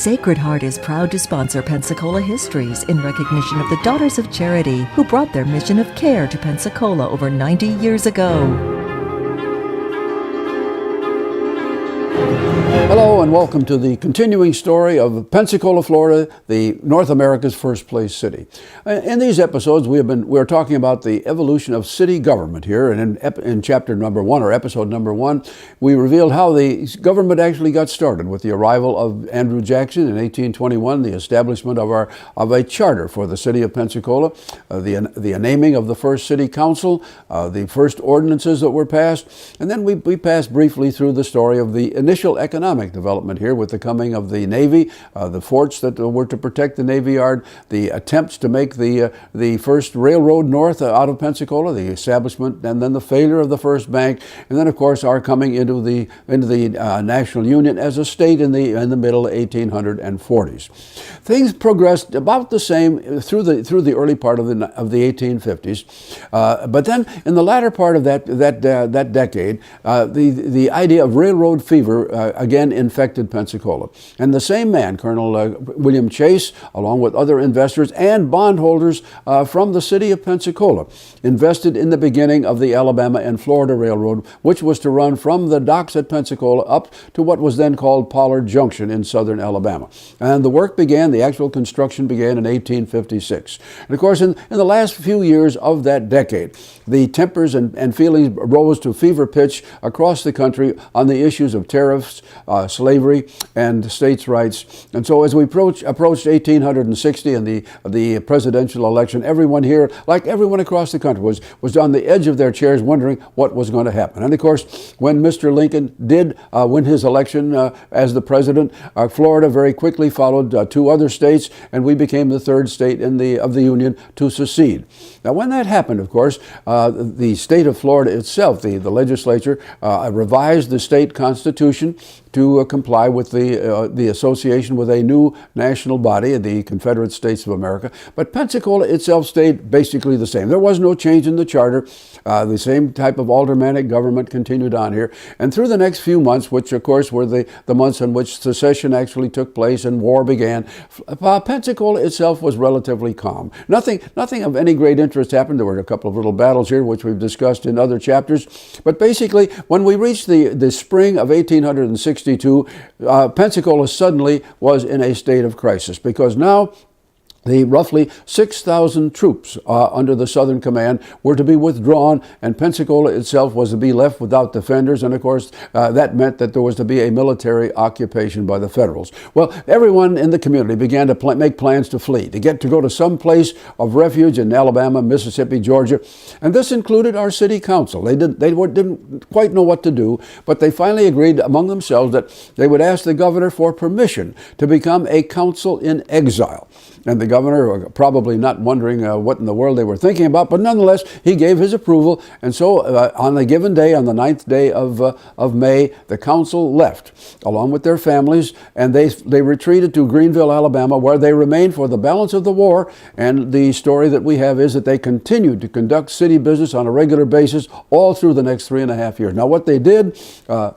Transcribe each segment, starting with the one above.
Sacred Heart is proud to sponsor Pensacola Histories in recognition of the Daughters of Charity who brought their mission of care to Pensacola over 90 years ago. Hello and welcome to the continuing story of Pensacola, Florida, the North America's first place city. In these episodes, we're talking about the evolution of city government here, and in chapter number 1 or episode number 1, we revealed how the government actually got started with the arrival of Andrew Jackson in 1821, the establishment of a charter for the city of Pensacola, the naming of the first city council, the first ordinances that were passed, and then we passed briefly through the story of the initial economic development here with the coming of the Navy, the forts that were to protect the Navy Yard, the attempts to make the first railroad north out of Pensacola, the establishment, and then the failure of the first bank, and then of course our coming into the National Union as a state in the middle 1840s. Things progressed about the same through the early part of the 1850s, but then in the latter part of that decade, the idea of railroad fever again infected Pensacola. And the same man, Colonel William Chase, along with other investors and bondholders from the city of Pensacola, invested in the beginning of the Alabama and Florida Railroad, which was to run from the docks at Pensacola up to what was then called Pollard Junction in southern Alabama. And the work began, the actual construction began in 1856. And of course, in the last few years of that decade, the tempers and feelings rose to fever pitch across the country on the issues of tariffs, slavery, and states' rights. And so as we approached 1860 and the presidential election, everyone here, like everyone across the country, was on the edge of their chairs wondering what was going to happen. And of course, when Mr. Lincoln did win his election as the president, Florida very quickly followed 2 other states, and we became the 3rd state of the Union to secede. Now, when that happened, of course, the state of Florida itself, the legislature, revised the state constitution to comply with the association with a new national body, the Confederate States of America. But Pensacola itself stayed basically the same. There was no change in the charter. The same type of aldermanic government continued on here. And through the next few months, which of course were the months in which secession actually took place and war began, Pensacola itself was relatively calm. Nothing of any great interest happened. There were a couple of little battles here, which we've discussed in other chapters. But basically, when we reached the spring of 1862, Pensacola suddenly was in a state of crisis, because now the roughly 6,000 troops under the Southern Command were to be withdrawn, and Pensacola itself was to be left without defenders, and of course that meant that there was to be a military occupation by the Federals. Well, everyone in the community began to make plans to flee, to go to some place of refuge in Alabama, Mississippi, Georgia, and this included our city council. They didn't quite know what to do, but they finally agreed among themselves that they would ask the governor for permission to become a council in exile. And the governor, probably not wondering what in the world they were thinking about, but nonetheless, he gave his approval. And so on a given day, on the 9th day of May, the council left, along with their families, and they retreated to Greenville, Alabama, where they remained for the balance of the war. And the story that we have is that they continued to conduct city business on a regular basis all through the next 3.5 years. Now, what they did,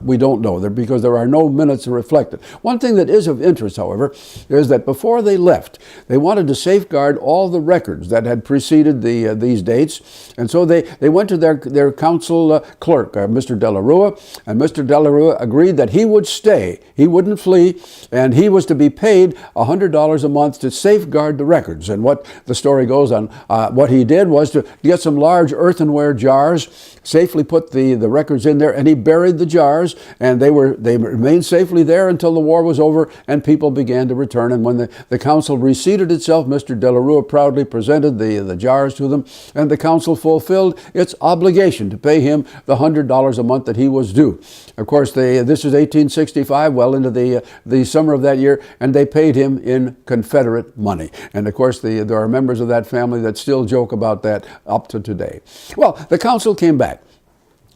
we don't know, because there are no minutes reflected. One thing that is of interest, however, is that before they left, they wanted to safeguard all the records that had preceded these dates, and so they went to their council clerk, Mr. De La Rua, and Mr. De La Rua agreed that he would stay, he wouldn't flee, and he was to be paid $100 a month to safeguard the records. And what the story goes on, what he did was to get some large earthenware jars, safely put the records in there, and he buried the jars, and they remained safely there until the war was over and people began to return. And when the council reseated itself, Mr. De La Rua proudly presented the jars to them, and the council fulfilled its obligation to pay him the $100 a month that he was due. Of course, this is 1865, well into the summer of that year, and they paid him in Confederate money. And of course, there are members of that family that still joke about that up to today. Well, the council came back.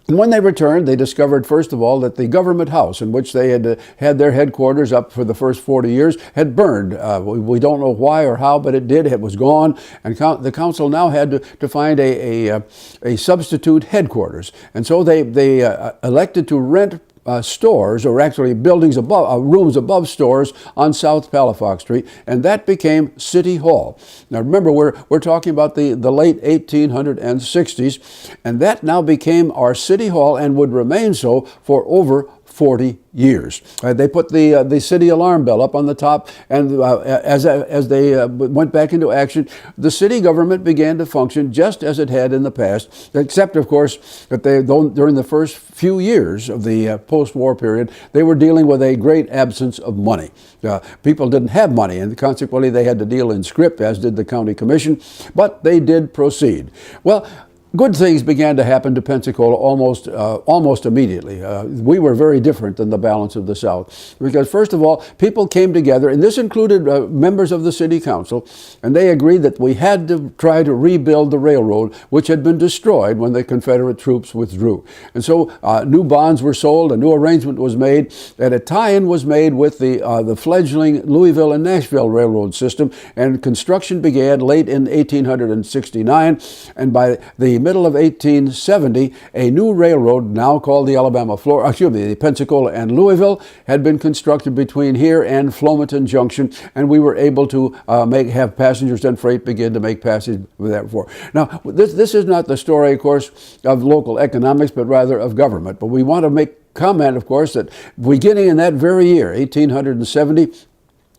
And when they returned, they discovered, first of all, that the government house in which they had their headquarters up for the first 40 years had burned. We don't know why or how, but it did. It was gone. And the council now had to find a substitute headquarters. And so they elected to rent stores, or actually buildings above, rooms above stores on South Palafox Street, and that became City Hall. Now remember, we're talking about the late 1860s, and that now became our City Hall and would remain so for over 40 years. They put the city alarm bell up on the top, and as they went back into action, the city government began to function just as it had in the past, except, of course, that during the first few years of the post-war period, they were dealing with a great absence of money. People didn't have money, and consequently, they had to deal in scrip, as did the county commission, but they did proceed. Well, good things began to happen to Pensacola almost immediately. We were very different than the balance of the South, because first of all, people came together, and this included members of the city council, and they agreed that we had to try to rebuild the railroad, which had been destroyed when the Confederate troops withdrew. And so new bonds were sold, a new arrangement was made, and a tie-in was made with the fledgling Louisville and Nashville railroad system, and construction began late in 1869, and by the middle of 1870, a new railroad, now called the Pensacola and Louisville, had been constructed between here and Flomaton Junction, and we were able to have passengers and freight begin to make passage with that before. Now, this is not the story, of course, of local economics, but rather of government. But we want to make comment, of course, that beginning in that very year, 1870,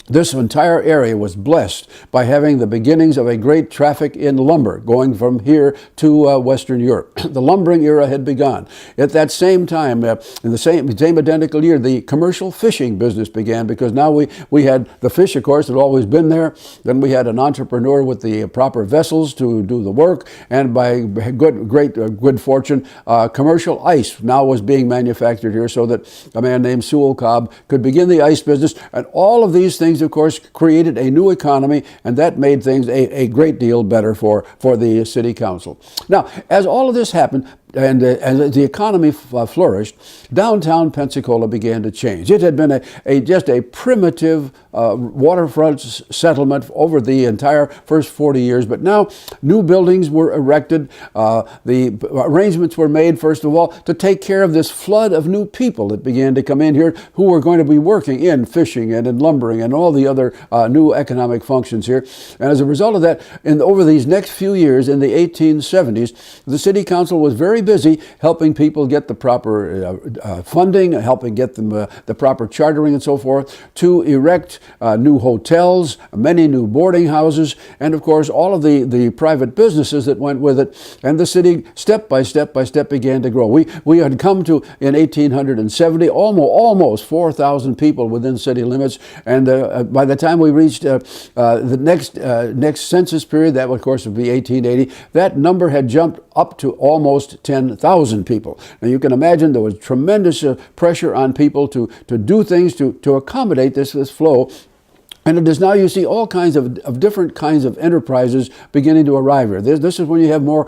this entire area was blessed by having the beginnings of a great traffic in lumber going from here to Western Europe. The lumbering era had begun. At that same time, in the same identical year, the commercial fishing business began, because now we had the fish, of course, had always been there. Then we had an entrepreneur with the proper vessels to do the work, and by good fortune, commercial ice now was being manufactured here, so that a man named Sewell Cobb could begin the ice business, and all of these things, of course, created a new economy, and that made things a great deal better for the city council. Now, as all of this happened, and as the economy flourished, downtown Pensacola began to change. It had been just a primitive waterfront settlement over the entire first 40 years, but now new buildings were erected. The arrangements were made, first of all, to take care of this flood of new people that began to come in here, who were going to be working in fishing and in lumbering and all the other new economic functions here. And as a result of that, over these next few years, in the 1870s, the city council was very busy helping people get the proper funding, helping get them the proper chartering and so forth, to erect new hotels, many new boarding houses, and of course all of the private businesses that went with it. And the city, step by step began to grow. We had come to, in 1870, almost 4,000 people within city limits, and by the time we reached the next census period, that of course would be 1880, that number had jumped up to almost 10,000 people. Now you can imagine there was tremendous pressure on people to do things to accommodate this flow. And it is now, you see, all kinds of different kinds of enterprises beginning to arrive here. This is when you have more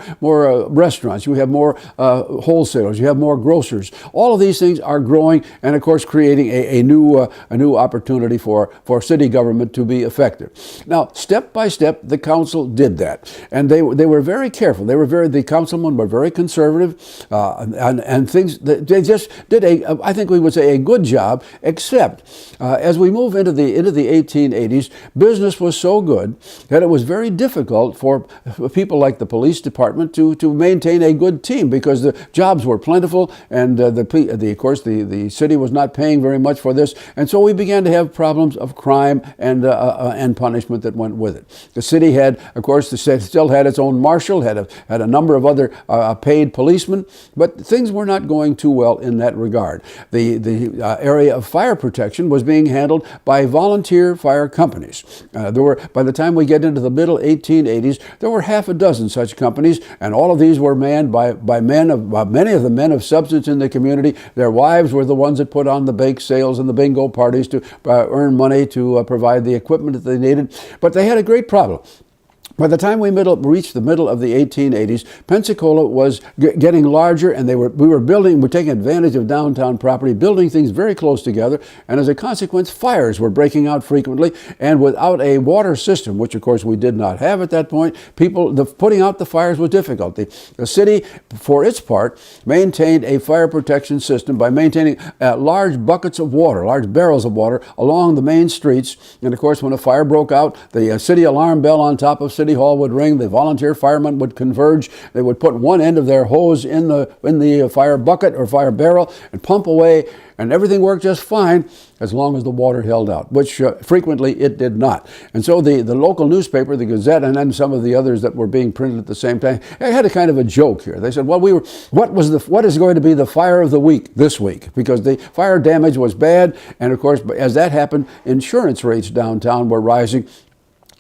restaurants, you have more wholesalers, you have more grocers. All of these things are growing, and of course creating a new opportunity for city government to be effective. Now, step by step, the council did that, and they were very careful. The councilmen were very conservative, and things. They just did I think we would say, a good job. Except as we move into the 1880s, business was so good that it was very difficult for people like the police department to maintain a good team, because the jobs were plentiful, and of course the city was not paying very much for this, and so we began to have problems of crime and punishment that went with it. The city had, of course, still had its own marshal, had a number of other paid policemen, but things were not going too well in that regard. The area of fire protection was being handled by volunteer fire companies. By the time we get into the middle 1880s, there were half a dozen such companies, and all of these were manned by many of the men of substance in the community. Their wives were the ones that put on the bake sales and the bingo parties to earn money to provide the equipment that they needed. But they had a great problem. By the time we reached the middle of the 1880s, Pensacola was getting larger, and we were taking advantage of downtown property, building things very close together, and as a consequence, fires were breaking out frequently, and without a water system, which of course we did not have at that point, putting out the fires was difficult. The city, for its part, maintained a fire protection system by maintaining large buckets of water, large barrels of water along the main streets, and of course when a fire broke out, the city alarm bell on top of City Hall would ring. The volunteer firemen would converge. They would put one end of their hose in the fire bucket or fire barrel and pump away, and everything worked just fine as long as the water held out, which frequently it did not. And so the local newspaper, the Gazette, and then some of the others that were being printed at the same time, they had a kind of a joke here. They said, well, what is going to be the fire of the week this week? Because the fire damage was bad, and of course, as that happened, insurance rates downtown were rising.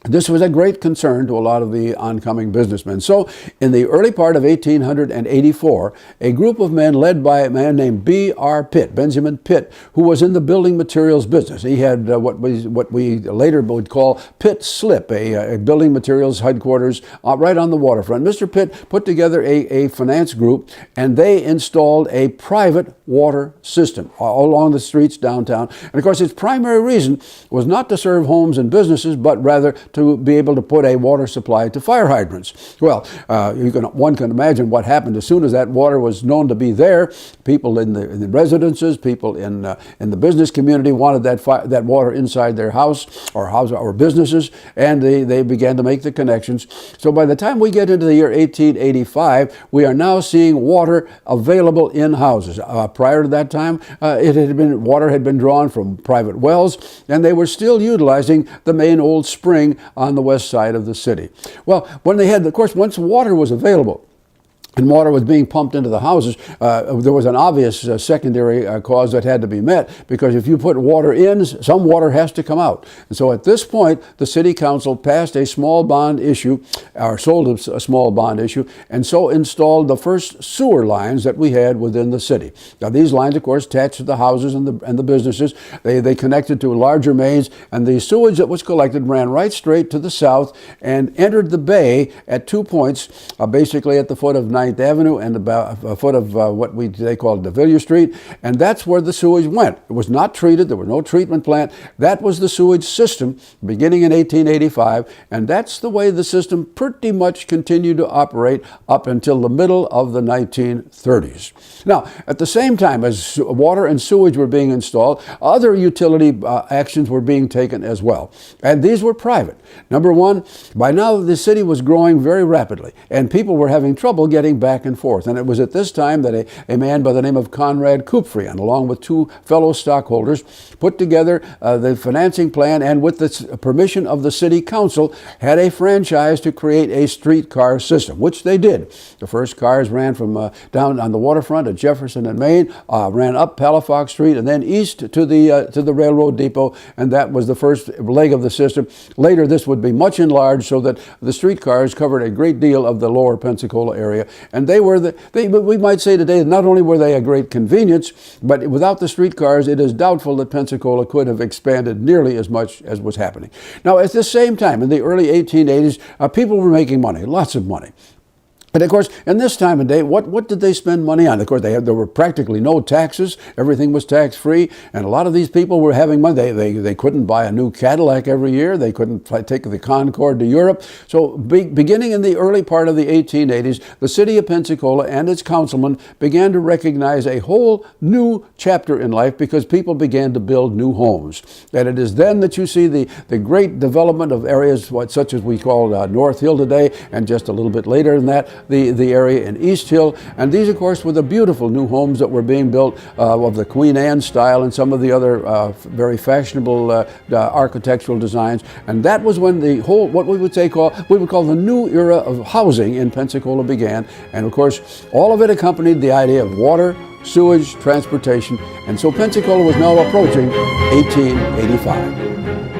This was a great concern to a lot of the oncoming businessmen. So in the early part of 1884, a group of men led by a man named B.R. Pitt, Benjamin Pitt, who was in the building materials business. He had what we later would call Pitt Slip, a building materials headquarters right on the waterfront. Mr. Pitt put together a finance group, and they installed a private water system all along the streets downtown. And of course, its primary reason was not to serve homes and businesses, but rather to be able to put a water supply to fire hydrants. Well, one can imagine what happened as soon as that water was known to be there. People in the residences, people in the business community wanted that water inside their house or businesses, and they began to make the connections. So by the time we get into the year 1885, we are now seeing water available in houses. Prior to that time, water had been drawn from private wells, and they were still utilizing the main old spring on the west side of the city. Well, once water was available, and water was being pumped into the houses, there was an obvious secondary cause that had to be met, because if you put water in, some water has to come out. And so at this point, the city council passed a small bond issue, or sold a small bond issue, and so installed the first sewer lines that we had within the city. Now these lines, of course, attached to the houses and the businesses. They connected to larger mains, and the sewage that was collected ran right straight to the south and entered the bay at 2 points, basically at the foot of 9th Avenue and about a foot of what they called DeVilliers Street, and that's where the sewage went. It was not treated. There was no treatment plant. That was the sewage system beginning in 1885, and that's the way the system pretty much continued to operate up until the middle of the 1930s. Now, at the same time as water and sewage were being installed, other utility actions were being taken as well, and these were private. Number one, by now the city was growing very rapidly, and people were having trouble getting back and forth. And it was at this time that a man by the name of Conrad Kupfrian, along with two fellow stockholders, put together the financing plan, and with the permission of the city council, had a franchise to create a streetcar system, which they did. The first cars ran from down on the waterfront at Jefferson and Main, ran up Palafox Street, and then east to the railroad depot, and that was the first leg of the system. Later, this would be much enlarged so that the streetcars covered a great deal of the lower Pensacola area. And we might say today, not only were they a great convenience, but without the streetcars, it is doubtful that Pensacola could have expanded nearly as much as was happening. Now, at the same time, in the early 1880s, people were making money, lots of money. And of course, in this time of day, what did they spend money on? Of course, there were practically no taxes. Everything was tax-free. And a lot of these people were having money. They couldn't buy a new Cadillac every year. They couldn't take the Concorde to Europe. So beginning in the early part of the 1880s, the city of Pensacola and its councilmen began to recognize a whole new chapter in life, because people began to build new homes. And it is then that you see the great development of areas such as we call North Hill today, and just a little bit later than that, the area in East Hill. And these, of course, were the beautiful new homes that were being built of the Queen Anne style and some of the other very fashionable architectural designs. And that was when the whole, what we would call the new era of housing in Pensacola began. And of course, all of it accompanied the idea of water, sewage, transportation. And so Pensacola was now approaching 1885.